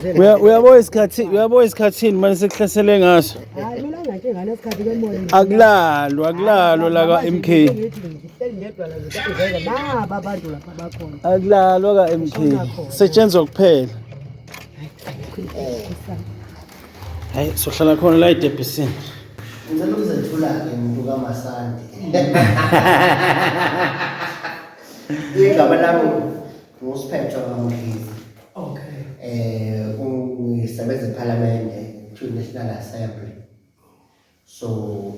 Uyabo isikhathini manje sekuhlasele ngaso. Hayi mina ngathi ngalesikhathi kemoya. Akulalwa la ka MK. Abantu lapha bakhona. Akulalwa ka MK. Setshenzwa kuphela. Hayi sohlala khona la eDebhisini. Ngicela ukuzethula ke umuntu kaMasandi. Igama lami ngusiphetho kaMkhize. Okay. Ungisebenza eParliament, National Assembly. So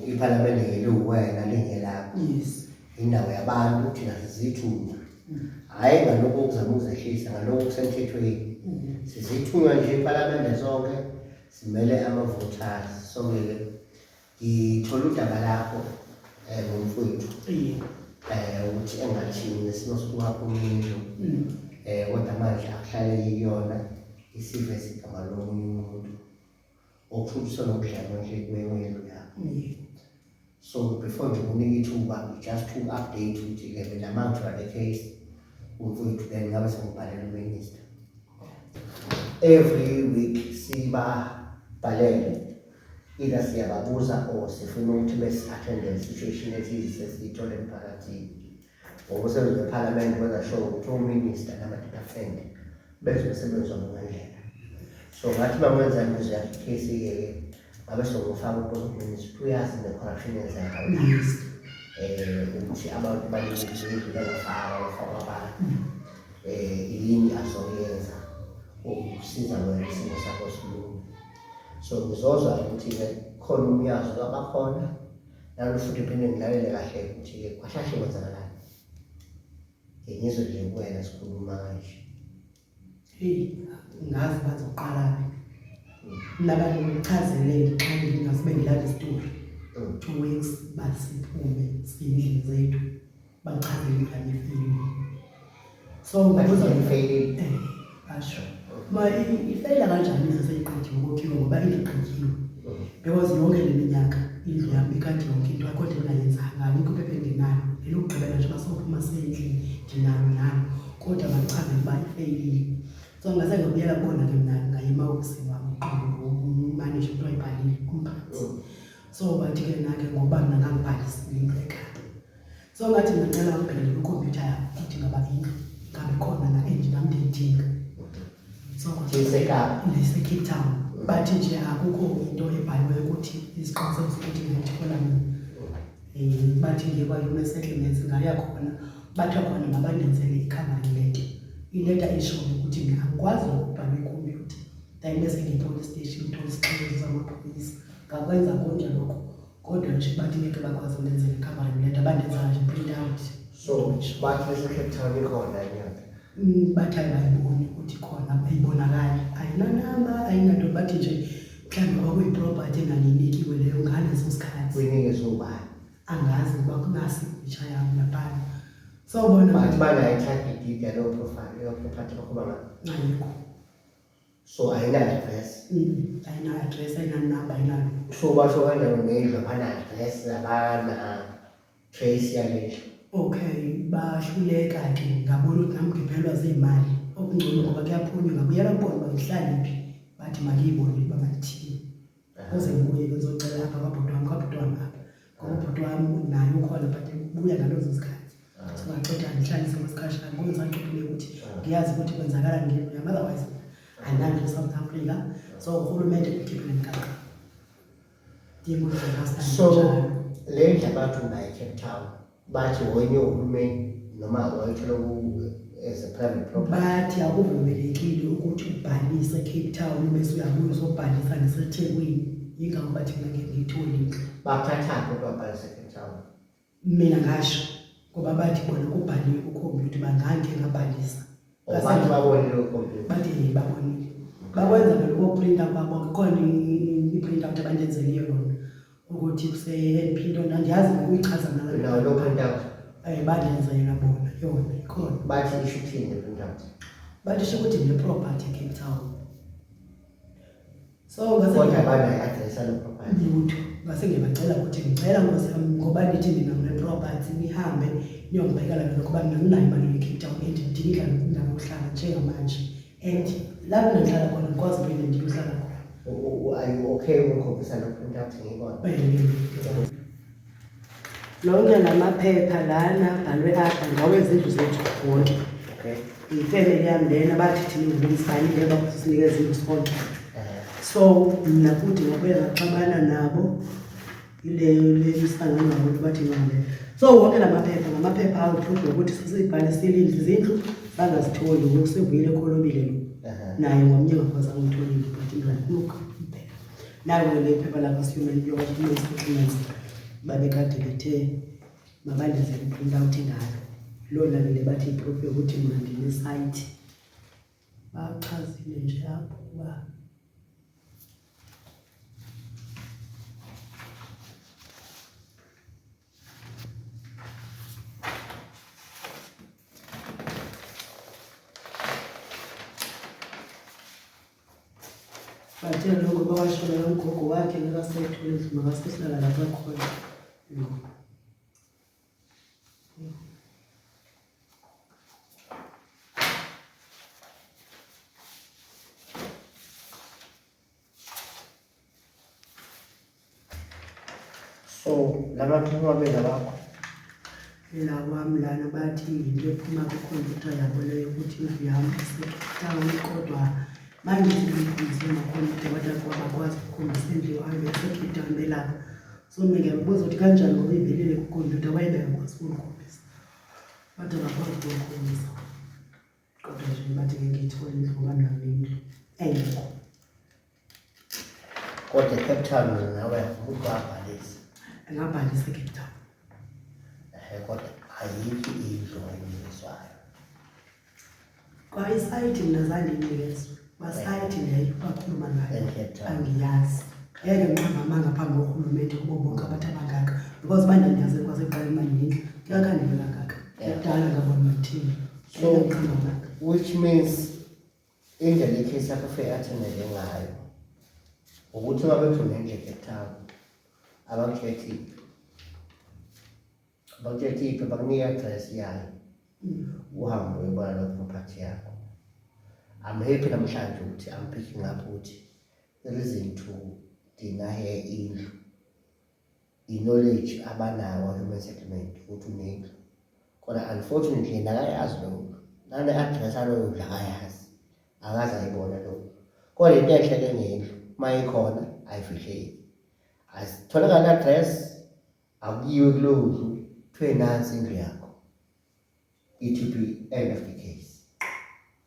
iParliament ngeliwena lingelapho. Yes. Indawo yabantu thina sizithunywa. Hayi ngalokho ukuzama ukuzehlisa ngalokho kusemthethweni. Sizithunywa nje eParliament zonke simele ama-voters. So ngithola udaba lakho ngomfowethu. Ukuthi engathini nesimo sokuhapha umlilo. Kodwa manje akuhlale yiyona isive sigama lomunye umuntu okuthuswa nokudlalwa nje kwewelo yakho. So before nje kunika ithuba just to update ukuthi ke mina manje wale case umfowethu then ngabe sengibhalela uMinister. Every week sibabhalele either siyababuza or sifuna ukuthi besi-attend situation ethize siyithole emphakathini. Ngokusebenza eParliament kwenza sure ukuthi uMinister nama-defend bezosebenza ngendlela. So ngathi bamwenza nje case ngabe sokufaka uMinister uyazi ne-corruption yenzayo. Ukuthi abantu banikele bafaka abantu. Yini azoyenza ukusiza wena isimo sakho silunge. So ngizozwa ukuthi ke khona umyazo abakhona nalo futhi phinde ngilalele kahle ukuthi ke kwashashe kwenzakalani. Ngizwe nje kuwena sikhuluma kanje. Ngazi bazoqala nabantu bechazelele xa ngingasibengela story. 2 weeks basiphume sindlini zethu bachazele kanye ifile. So ngabuza ngifeyile. Asho. Ifeyila kanjani seyiqedile ukukhiwa ngoba iliqedile. Because yonke leminyaka indlu yami ikade yonke into akho into engayenzanga ngikho phephe nginalo. Elokugqibela nje basophuma sendlini nalo kodwa bachazela uba ifeyile. So ngase ngiyela kubona ke mina ngayima ubusini wami umanage into ayibhalile kumphathi. So bathi ke nake ngoba mina ngangibhalisile into ekhaya. So ngathi ngicela ngibheke ikhompyutha yami ukuthi ngaba indlu ngabe khona na engine nami ndiyidinga. So lise Cape Town bathi nje akukho into ebhaliwe ukuthi isiqinisekiso ukuthi ngiyithola mina. Bathi nje kwayona settlements ngaya khona bathi khona mabandenzele ikhamera letter. Ileta esho ukuthi mina angikwazi ukubhala ikhompyutha. Bese ngiyi-police station ngithola isixhelo samaphoyisa. Ngakwenza konke lokho kodwa nje bathi ngeke bakwazi ukwenzela ikhamera letter bandenzela nje print out. So bathi Cape Town ikhona nyaka. Bathi ayiboni ukuthi khona ayibonakali ayinanamba ayinanto bathi nje mhlawumbe okuyi-property enganinikiwe leyo ngaleso sikhathi. Uyinikezwe ubani? Angazi ukuba kunasi itsha yami lapana. So bona bathi banayi-track deed yalowo profile property bakuba ayikho. So ayina-address. Ayina-address ayinanamba ayinalo. So basho kanjani ngendlu abana-address abana-trace yalendlu? Okay, bahluleka ke ngabona ukuthi nami ngiphelwa zimali okungcono ngoba kuyaphunywa ngabuyela kubona bangihlala phi bathi makiyibone bamalithini kuze ngibuye ngizocela lapha kabhuti wami apha ngoba ubhuti wami naye ukhona but ubuya ngalozo sikhathi so ngaceda ngihlalise ngesikhashana kwenza ngicela ukuthi ngiyazi ukuthi kwenzakala ngini otherwise anandi South Africa so uhulumende ukhiphe nemkaka dimo so le ndaba bathu ngayi Cape Town bathi wenye uhulumeni noma wayithola as a private property. Bathi akuvumelekile ukuthi ubhalise Cape Town bese uyabuya uzobhalisa neseThekwini ingakho bathi mina ngiyitholi. Bathatha kodwa babhalise Cape Town. Mina ngasho ngoba bathi bona kubhaliwe ku-computer bangangeke ngabhalisa. Abantu babone lo computer. Bathi babonile. Bakwenza lokho printer kwabo khona i-printer out abandenzeliyo yona. Ukuthi kuse-NP into andiyazi ngokuyichaza nayo lo printout bandenzela bona yona ikhona. Bathi isho ukuthini printout? Bathi isho ukuthi ne-property Cape Town. So ngase kodwa banayi-address yalo property. Lutho ngase ngiyabacela ukuthi ngicela ngoba nithi mina ngine-property nihambe niyongibhekela lokho kuba mina nginayo imali ye-Cape Town and ndidinga indawo yokuhlala njengamanje and lapho ngihlala khona ngikwazi ukuyena ndiyohlala khona. Are you okay ukukhombisa no-print out ngibona? Lonke lamaphepha lana abhalwe apha ngawezindlu zethu wonke. Okay. Ifamily yami lena bathi thina ngizibhalile bakusinikeza indlu sonke. So mina futhi ngabuye ngaxabana nabo ile isangano ngabantu bathi ngale. So wonke lamaphepha ngamaphepha awu proof ukuthi sisibhalisile izindlu bangazitholi ngokusevuyile ekholobile lo. Naye ngomnye ngakwazi ngitholile but ngiyakukho impela. Nawe le phepha lapha human documents babekade bethe mabandenze i-print out ngalo. Lona lele bathi iproof yokuthi mina ndine site. Bachazile nje apho ba bathe lokho bawashona umgogo wakhe ngakasethule izimo ngasihlala lapha khona. So laba phuma bela bakho lawami lana bathi into ephuma kwikhompyutha yabo leyo ukuthi indlu yami isekhompyutha kodwa manje ngikhombise amakhompyutha kodwa bakwazi ukukhombisa indlu yami isekhompyutha mbelapha. So mina ngiyabuza ukuthi kanjani ngoba ivelile kwikhompyutha wayebekwazi ukukhombisa bathi bakwazi ukukhombisa kodwa nje bathi ngiyithola indlu ngami nami engekho kodwa Cape Town nawe umuntu abhalisa engabhalisa eCape Town. Kodwa ayikho indlu ayinikezwayo. Kwa isite mina zange nginikezwe. Basite leyo bakhuluma ngayo angiyazi. Ngeke ngiqamba ngaphambi kohulumende kubo bonke abantu abangaka because bandanyaze kwaseqala emanini kuyakhandela kangaka. Kudala ngabona mathini. So which means indlela ikhesi yakho fair athenele ngayo ukuthi uma bethuna nje Cape Town abakhethi iphi bakunika address yayo uhambe uyobona lo property yakho. I'm happy namhlanje ukuthi I'm picking up ukuthi there isn't to deny indlu i-knowledge abanawo human settlement ukuthi unendlu kodwa unfortunately nakayazi lokho nane-address aloyo ndlu akayazi akaze ayibona lokho kodwa into enhle ngendlu uma ikhona ayifihleki asitholakala i-address akuyiwe kuloyo ndlu kuthiwe nansi indlu yakho ETP end of the case.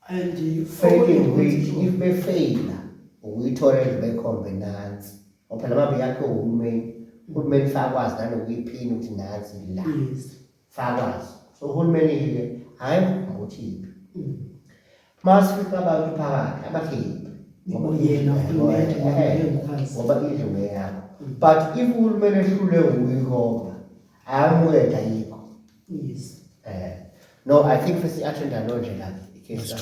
And failing which if befeyila ukuyithola indlu bekhombe nansi ngoba namabi yakho uhulumeni fakwazi nanokuyiphina ukuthi nansi la fakwazi. So uhulumeni-ke hayi ukuthi iphi masifika abantu phakathi abakhiphi ngoba indlu ngeyakho but if uhulumeni ehlule ukuyikhomba ayamuweda yikho. No, I think first attend alone case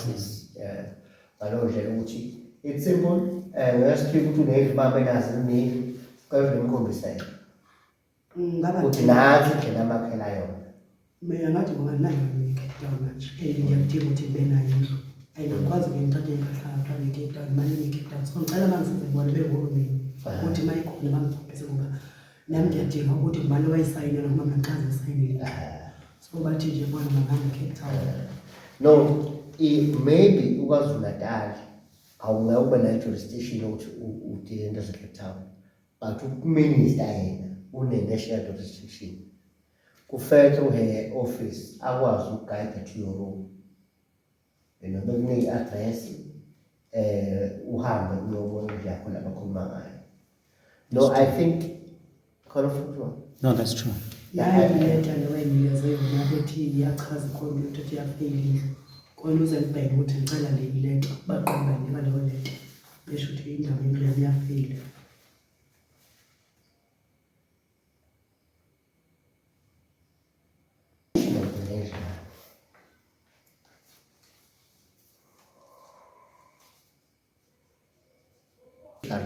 alone ukuthi it's simple ngesiphi ukuthi unendlu babe nazo indlu kodwa ngikhombisele ukuthi nansi nje namakhela yona. Mina ngathi ngoba nayo ngiKape Town manje ngiyakudinga ukuthi ngibe nayo indlu ayikwazi ukuyithatha impahla phakathi eCape Town manje ngiKape Town so ngicela mangisize bona behulumeni ukuthi mayikhona bangikhombise ngoba nami ngiyadinga ukuthi ngibani wayisayina noma ngichaze isayinile so bathi nje bona mangami eCape Town. No, maybe uKwaZulu Natal awungeke na jurisdiction ukuthi udile into zaseCape Town but uminister yena une-national jurisdiction kufair through her office akwazi ukuguide to your room noma kunika i-address uhambe uyobona indlu yakho la bakhuluma ngayo. No, I think no, that's true. Yayiletha lewenikeze yona bethi iyachaza khona ukuthi iyafeyila indlu khona uze ngibheke ukuthi ngicela le lento baqonda nje ngaleyo lento besho ukuthi indaba indlu yami iyafeyila.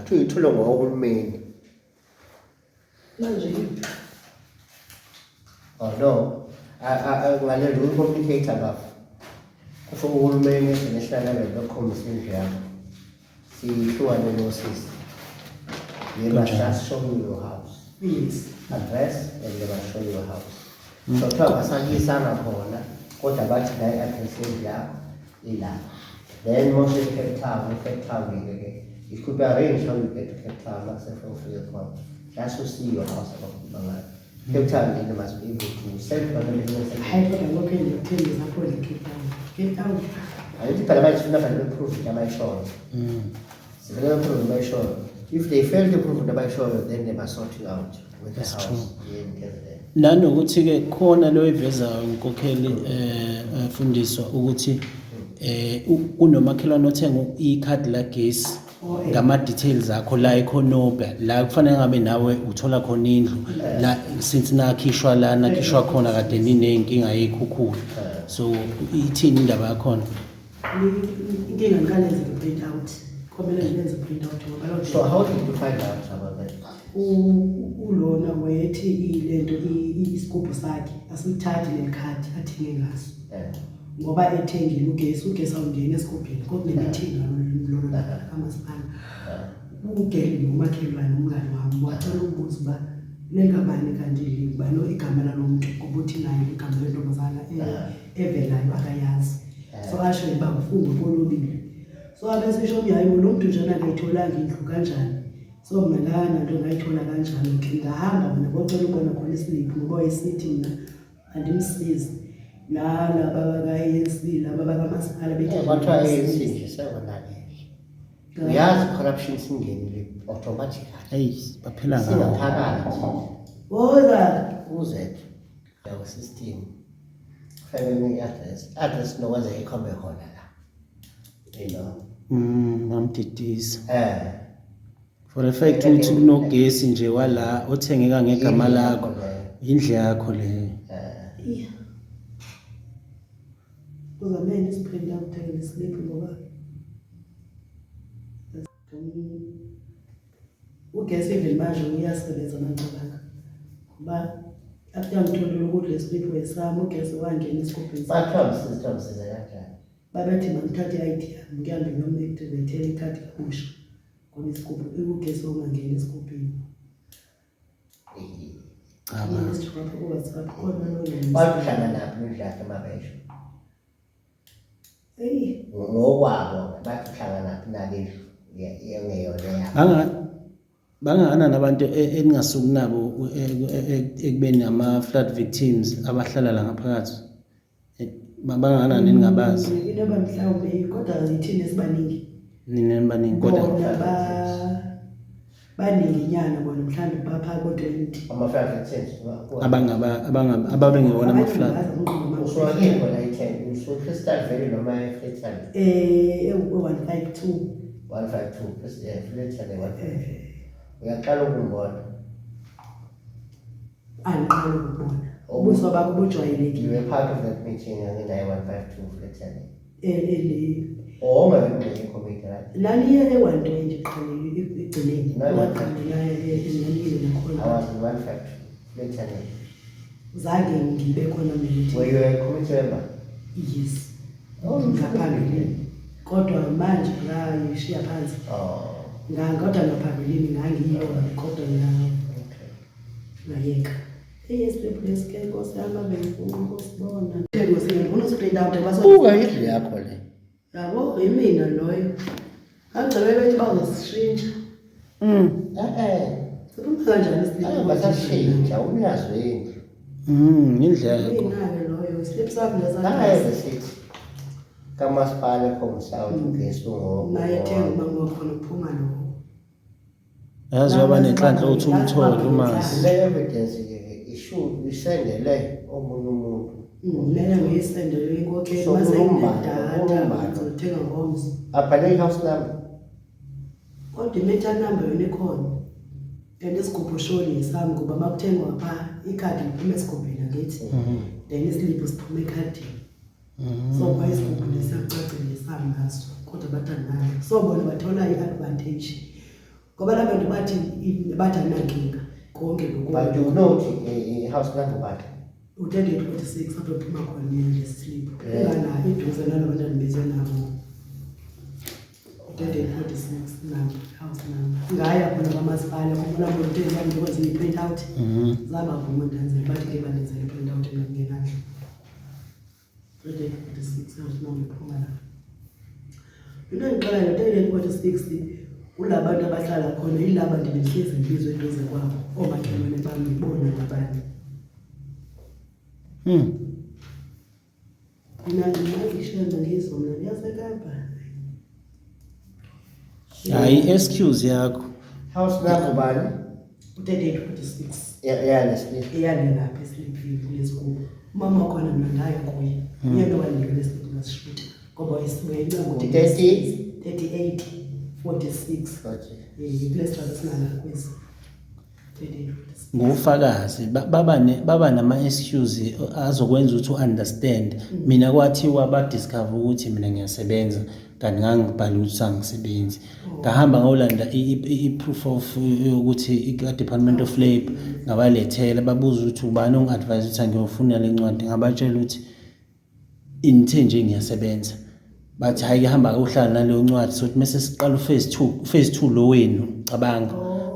Tuyithule ngohulumeni manje oh no ngale rule complicator bafo for uhulumeni international level lokukhombisa indlu yakho sihlukane nosisi. They must just show you your house. Yes. Address and they must show you your house. So kuthiwa basakuyisana khona kodwa bathi la i-address yendlu yakho ilapha. Then mostly Cape Town ke. It could be arranged how you get to Cape Town, like say from Freehold. Just to see your house about Cape Town, they must be able to send for them. Hayi kodwa lokho engikutheni zakho Cape Town. Cape Town. Ayithi phela manje sifuna vele beprove into abayishoyo. Sifuna beprove into abayishoyo. If they fail to prove into abayishoyo, then they must sort you out with the house. Nanokuthi ke khona lo eveza inkokheli fundiswa ukuthi kunomakhelwane othenga ikhadi la gesi ngama details akho la ekhonobha la kufanele ngabe nawe uthola khona indlu la since nakhishwa khona kade ninenkinga yekhukhula so ithini indaba yakhona inkinga ngikanenze print out komele ngenze print out ngoba so how did you find out about that? Ulona wethi ilento isikubhu sakhe asimthathi lekhadi athenge ngaso ngoba ethengile ugesi awungena esikubhini kokunemithinga lo amasipala ugeli nomakhelwane umngane wami wathola umbuzo ba lengabani kanti bano igama lalomuntu ukuthi nayo igama lentombazana evelayo akayazi so asho iba ufunde kolobili so abesisho yayo lo muntu njana ngayitholanga indlu kanjani so mina lana nto ngayithola kanjani ngihamba mina ngocela ukubona khona isiliphu ngoba isithi mina andimsizi laba bakayensi laba bakamasipala bethi bathiwa ANC nje sebonakele uyazi corruption singenile automatically hey baphela singaphakathi oza uzethu yawo system family address nokwenza ikhombe khona la you know ngamdidisa for the fact ukuthi kunogesi nje wala othengeka ngegama lakho indle yakho le uzamene isiprint out take sleep ngoba ugesi even manje uyasebenza manje ba after ngitholile ukuthi lesipho esami ugesi wangena esikopini bathola system sizakanjani babethi mangithathe i-ID yami ngihambe ngiyomactivate ikhadi kabusha ngoba isikopini ugesi ongangena esikopini bahlala naphi indlaka emabesha ngokwabo bathi uhlala naphi nalindlu yengeyona bangana nabantu eningasuku nabo ekubeni ama flood victims abahlala la ngaphakathi bangana ningabazi inaba mhlawumbe kodwa yithini esibaningi ninenibaningi kodwa baningi nyana bona mhlawumbe bapha ko 20 ama flood victims ababengewona ama flood uswake bona i10 uso Crystal Valley noma eFreetown 152 Freetown 152 uyaqala ukubona angiqala ukubona ubuso bakho bujwayelekile you were part of that meeting in 152 Freetown oh my committee right laniye e120 qale igcineni nakhona ezinyanini nakhona I was in 152 Freetown zange ngibe khona meeting were you a committee member yes ngaphambili kodwa manje la yishiya phansi kodwa ngaphambilini ngangiyona kodwa ngayeka esiphephulesike nkosi yami abengusibona ngifuna usprint out buka indlu yakho le yabo yimina loyo angicela bethi bazosishintsha sikhuluma kanjani isiphephule basashintsha uyazi indlu indlu yakho inake loyo slip sami lesakhe sithi kamasipala khomsawu ugesi naye thenga mangokhona ukuphuma lo yazi waba nenhlanhla uthi umtholo umazi le evidence issue isendele omunye umuntu lena ngiyisendele inkokheli masayidata ngizothenga ngomzi abhale house number kodwa imeter number yona ikhona and isigubhu shoni sami ngoba makuthengwa pha ikhadi liphuma esigubhini ngathi then isiliphu siphuma ekhadini so kwa isigubhu lesiyacacile sami ngaso kodwa bathanayo so bona bathola i-advantage ngoba labantu bathi anankinga konke lokho but you know house number but u-3846 apho ephuma khona nje slip inganayo iduze nalabantu andibize nabo. 3846 number, house number. Ngaya khona kwamasipala kukula muntu ezandikwazi i-print out zabavuma ndenzela bathi ke bandenzela i-print out engenandla. 3846 house number iphuma la. Into endiqalayo 3846 kulabantu abahlala khona yilaba ndibehlezi ngizwe eduze kwabo oomakhelwane bami bona nabanye. Mina ndinazishenda ngizwa mna ndiyasekapha. Hayi excuse yakho. House number bani? 3846. Yeah, Eyalelapha esilipini kulesikubo. Mama wakhona mna ndaya kuye. Uyena owanika lesikubo ngasishuta. Ngoba wayesibuyela ngo 3846. Kulesitrato singala kwezi. Ngufakazi baba nama excuse azokwenza ukuthi understand. Mina kwathiwa ba discover ukuthi mina ngiyasebenza kanti ngangibhala ukuthi angisebenzi. Ngahamba ngolanda i-proof of ukuthi i-Department of Labor ngabalethela babuza ukuthi ubani ongadvise ukuthi angiyofuna lencwadi ngabatshela ukuthi inthe nje ngiyasebenza. Bathi hayi hamba uhlala naleyo ncwadi sokuthi mase siqala phase 2 lo wenu cabanga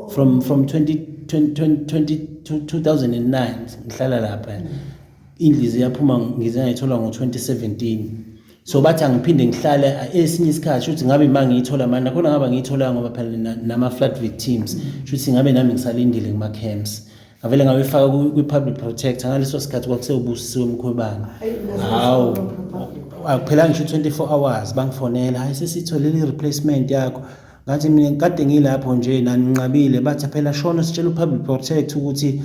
from 2009 ngihlala lapha indlizi yaphuma ngize ngayithola ngo2017 so bathi angiphinde ngihlale esinye isikhathi ukuthi ngabe mangiyithola manje khona ngaba ngiyithola ngoba phela nama flood victims ukuthi ngabe nami ngisalindile kuma camps ngavele ngabefaka ku public protector ngaleso sikhathi kwakusebusisiwe emkhwebane hawo akuphela ngisho 24 hours bangifonela hayi sesitholile replacement yakho ngathi mina kade ngilapho nje naninqabile bathi phela shona sitshela upublic protect ukuthi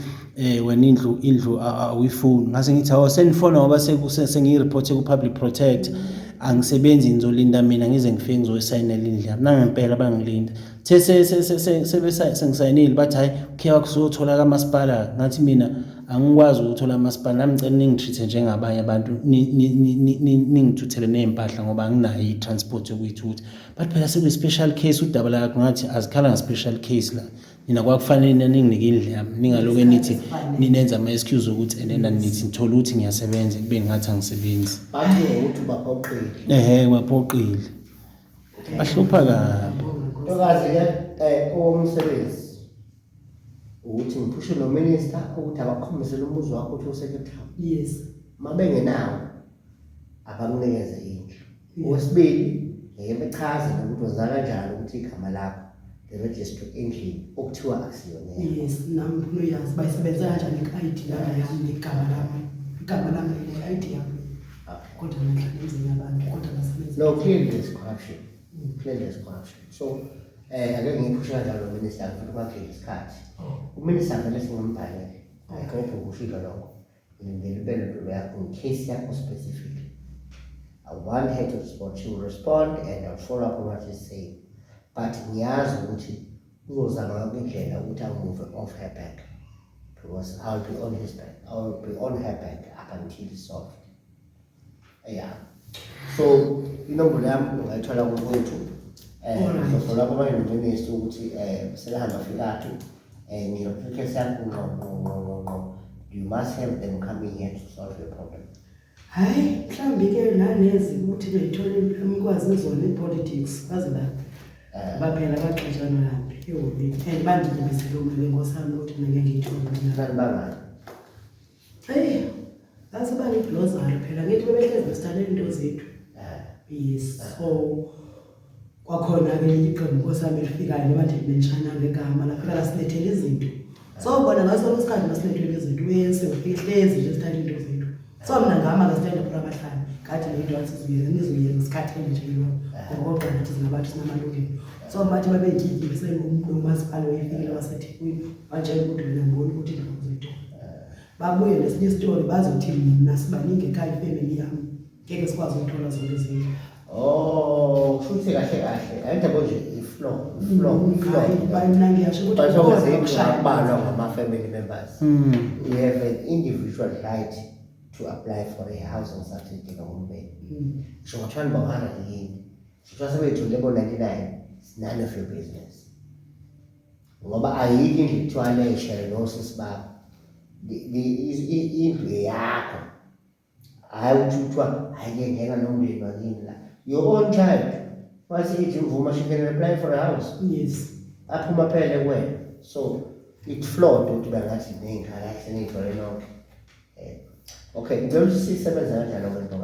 wena indlu awuyifuni ngase ngithi awu senifona ngoba sengireport ku public protect angisebenzi ngizolinda mina ngize ngifike ngizoyisayinela indlu yami nangempela bangilinda sengisayinile bathi hayi ukhe wakuzothola kamasipala ngathi mina angikwazi ukuthola amasipala nami ngicela ningitreat njengabanye abantu ningithuthele nezimpahla ngoba anginayo i-transport yokuyithutha but phela sekuyi special case udaba lakho ngathi azikhala nga special case la nina kwakufanele ninginike indlu yami ningaloke nithi ninenza ama excuse ukuthi enena nithi ngithola ukuthi ngiyasebenza kube ngathi angisebenzi bathi ukuthi baphoqile baphoqile bahlupha kabi ntokazi ke umsebenzi ukuthi ngiphushe no minister ukuthi abakhombisele umuzi wakho ukuthi useCape Town. Yes. Mabengenawo abakunikeze indlu. Okwesibili ngebechaze ukuthi wenzala kanjani ukuthi igama lakho liregister endlini okuthiwa akusiyona. Yes, nami uyazi bayisebenza kanjani i-ID yami igama lami i-ID yami. Kodwa ngihlangene nabantu kodwa basebenza. No, clearly there's corruption. So ake ngiphusha kanjalo minister futhi kwakhe isikhathi. Uminister vele singombhalele akekho ukufika lokho ngelibele impilo yakho case yakho specific. I want her to respond, she will respond and I'll follow up on what she's saying, but ngiyazi ukuthi uzozama yonke indlela ukuthi move off her back because I'll be on his back, I'll be on her back up until it's solved. Yeah, so inombolo yami ungayithola kuwethu follow up on the minister ukuthi selahamba fikaphi ngiyophethe yakho no you must have them coming here to solve your problem. Hayi mhlawumbe ke nanezi ukuthi beyithole umkwazi izona ipolitics baze baphela baxeshana laphi ehobeni and bandibisele umlele ngosami ukuthi mina ngeke ngiyithole Nani bangani? Hey asibani glozari phela ngithi bebehlezi besithalela into zethu. Yes, so kwakhona ke iqembu ngosami lifikayo bathi benishana ngegama lafika lasilethela izinto. So bona ngaso lesikhathi basilethela izinto uyese ufihlezi nje sithatha into zethu. So mina ngama ngasithatha phela abahlali kathi le into asizuye nizuye isikhathi nje lo ngoba nathi sinabantu sinamalungelo. So bathi babekiki besenomasipala wefikile waseThekwini batshela ukuthi mina ngibona ukuthi indlu zethu. Babuye lesinye story bazothi mina sibaningi ekhaya ifamily yami ngeke sikwazi ukuthola zonke izinto. Oh, futhi kahle ayitho nje iflow bayina ngiyasho ukuthi ukubalwa ngama-family members. You have an individual right to apply for a housing subsidy kahulumeni. So ngathanda bawahana yini so sebeyithole bo-99 it's none of your business ngoba ayikho indlu ekuthiwa leshare nosisi babo indlu yakho. Hayi ukuthi kuthiwa hayi ngena nomndeni wakini la. Your own child. Wasithi uvuma she can apply for a house. Yes. Aphuma phele kuwena. So it flawed ukuthi bangathi nengikhala senithole nonke. Okay, ngicela ukuthi sisebenza kanjani ngoba